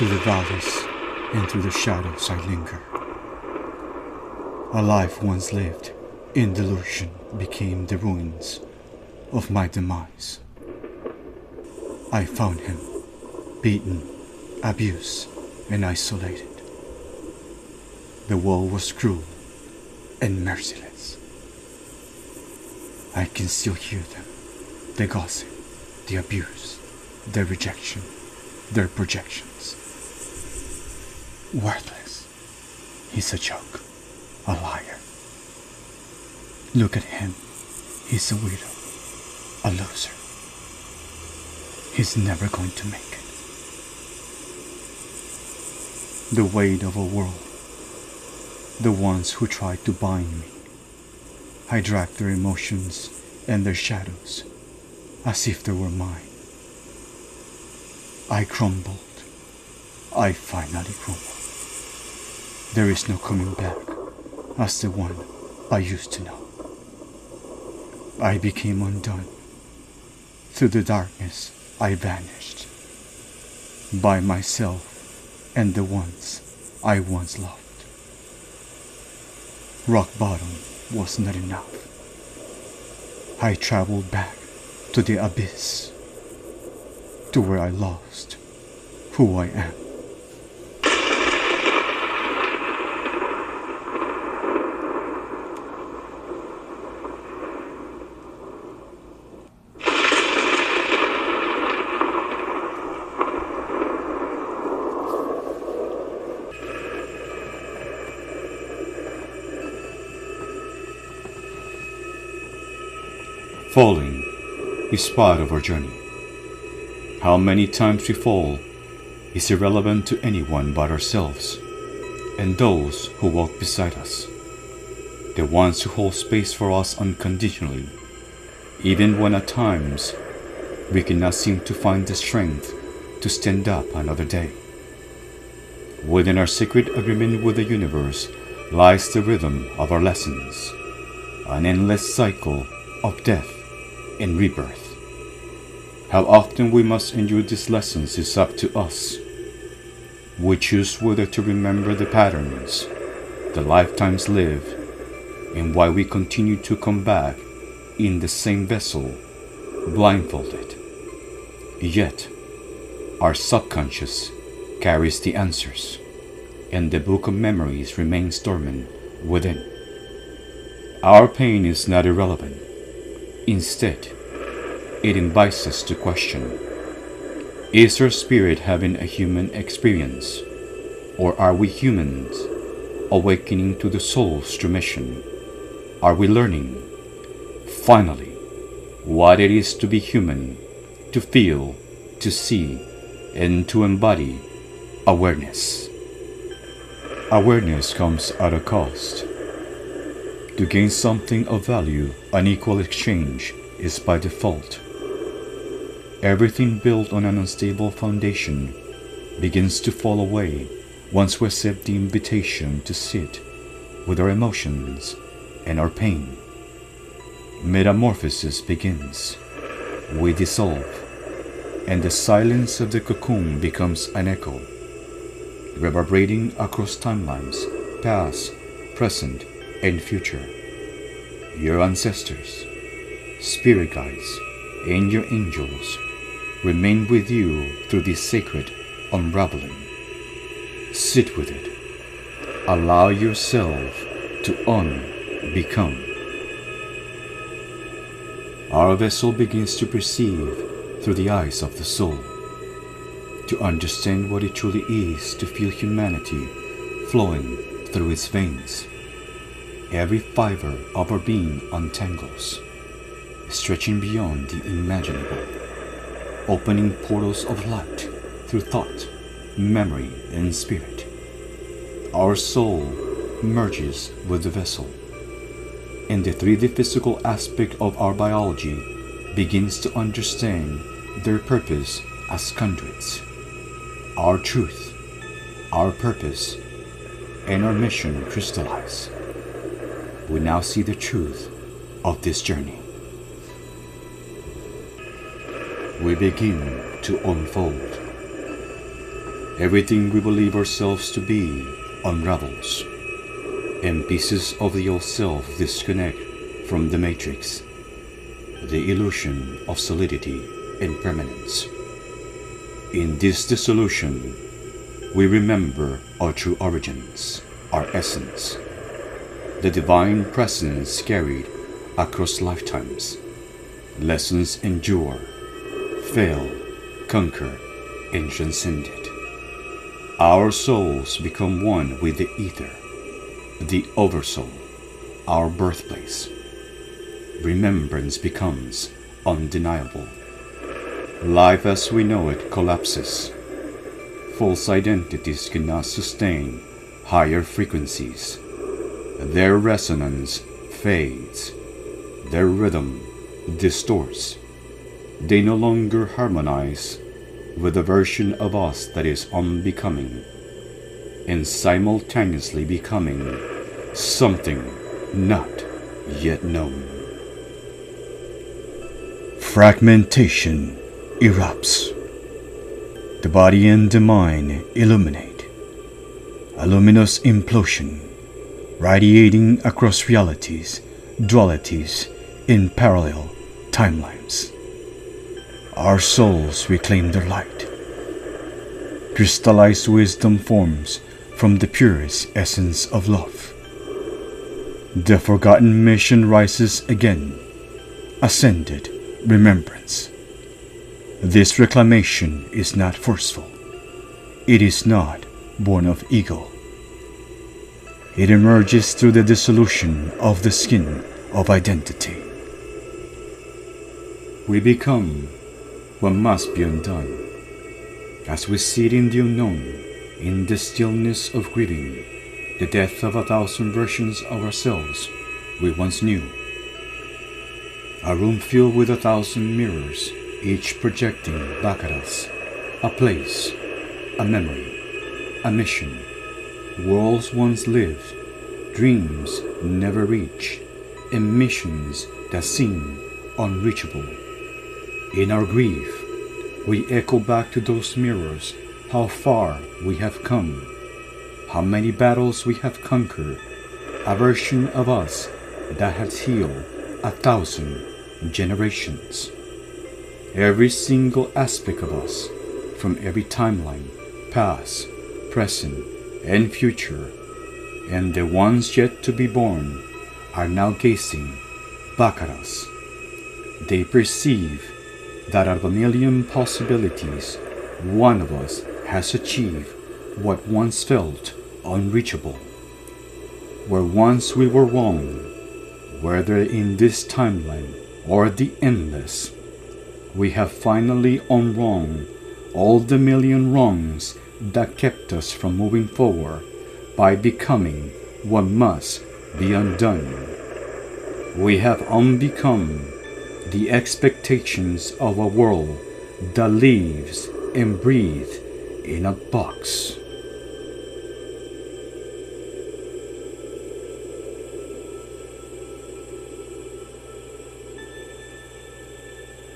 Through the valleys and through the shadows I linger. A life once lived in delusion became the ruins of my demise. I found him, beaten, abused, and isolated. The world was cruel and merciless. I can still hear them, the gossip, the abuse, the rejection, their projections. Worthless. He's a joke, a liar. Look at him. He's a widow, a loser. He's never going to make it. The weight of a world. The ones who tried to bind me. I dragged their emotions and their shadows as if they were mine. I crumbled. I finally crumbled. There is no coming back as the one I used to know. I became undone. Through the darkness I vanished. By myself and the ones I once loved. Rock bottom was not enough. I traveled back to the abyss, to where I lost who I am. Falling is part of our journey. How many times we fall is irrelevant to anyone but ourselves and those who walk beside us, the ones who hold space for us unconditionally, even when at times we cannot seem to find the strength to stand up another day. Within our secret agreement with the universe lies the rhythm of our lessons, an endless cycle of death and rebirth. How often we must endure these lessons is up to us. We choose whether to remember the patterns, the lifetimes lived, and why we continue to come back in the same vessel, blindfolded. Yet, our subconscious carries the answers, and the book of memories remains dormant within. Our pain is not irrelevant. Instead, it invites us to question, is our spirit having a human experience, or are we humans awakening to the soul's true mission? Are we learning, finally, what it is to be human, to feel, to see, and to embody awareness? Awareness comes at a cost. To gain something of value, an equal exchange is by default. Everything built on an unstable foundation begins to fall away once we accept the invitation to sit with our emotions and our pain. Metamorphosis begins. We dissolve, and the silence of the cocoon becomes an echo, reverberating across timelines, past, present, and future. Your ancestors, spirit guides, and your angels remain with you through this sacred unraveling. Sit with it. Allow yourself to unbecome. Our vessel begins to perceive through the eyes of the soul, to understand what it truly is to feel humanity flowing through its veins. Every fiber of our being untangles, stretching beyond the imaginable, opening portals of light through thought, memory, and spirit. Our soul merges with the vessel, and the 3D physical aspect of our biology begins to understand their purpose as conduits. Our truth, our purpose, and our mission crystallize. We now see the truth of this journey. We begin to unfold. Everything we believe ourselves to be unravels, and pieces of the old self disconnect from the matrix, the illusion of solidity and permanence. In this dissolution, we remember our true origins, our essence, the divine presence carried across lifetimes. Lessons endure, fail, conquer, and transcended. Our souls become one with the ether, the oversoul, our birthplace. Remembrance becomes undeniable. Life as we know it collapses. False identities cannot sustain higher frequencies. Their resonance fades. Their rhythm distorts. They no longer harmonize with the version of us that is unbecoming, and simultaneously becoming something not yet known. Fragmentation erupts. The body and the mind illuminate. A luminous implosion, radiating across realities, dualities, in parallel timelines. Our souls reclaim their light. Crystallized wisdom forms from the purest essence of love. The forgotten mission rises again, ascended remembrance. This reclamation is not forceful. It is not born of ego. It emerges through the dissolution of the skin of identity. We become what must be undone, as we sit in the unknown, in the stillness of grieving, the death of 1,000 versions of ourselves we once knew. A room filled with 1,000 mirrors, each projecting back at us a place, a memory, a mission, worlds once lived, dreams never reached, and missions that seem unreachable. In our grief, we echo back to those mirrors how far we have come, how many battles we have conquered, a version of us that has healed 1,000 generations. Every single aspect of us, from every timeline, past, present, and future, and the ones yet to be born, are now gazing back at us. They perceive that out of a million possibilities, one of us has achieved what once felt unreachable. Where once we were wrong, whether in this timeline or the endless, we have finally unwrong all the million wrongs that kept us from moving forward by becoming what must be undone. We have unbecome the expectations of a world that lives and breathes in a box.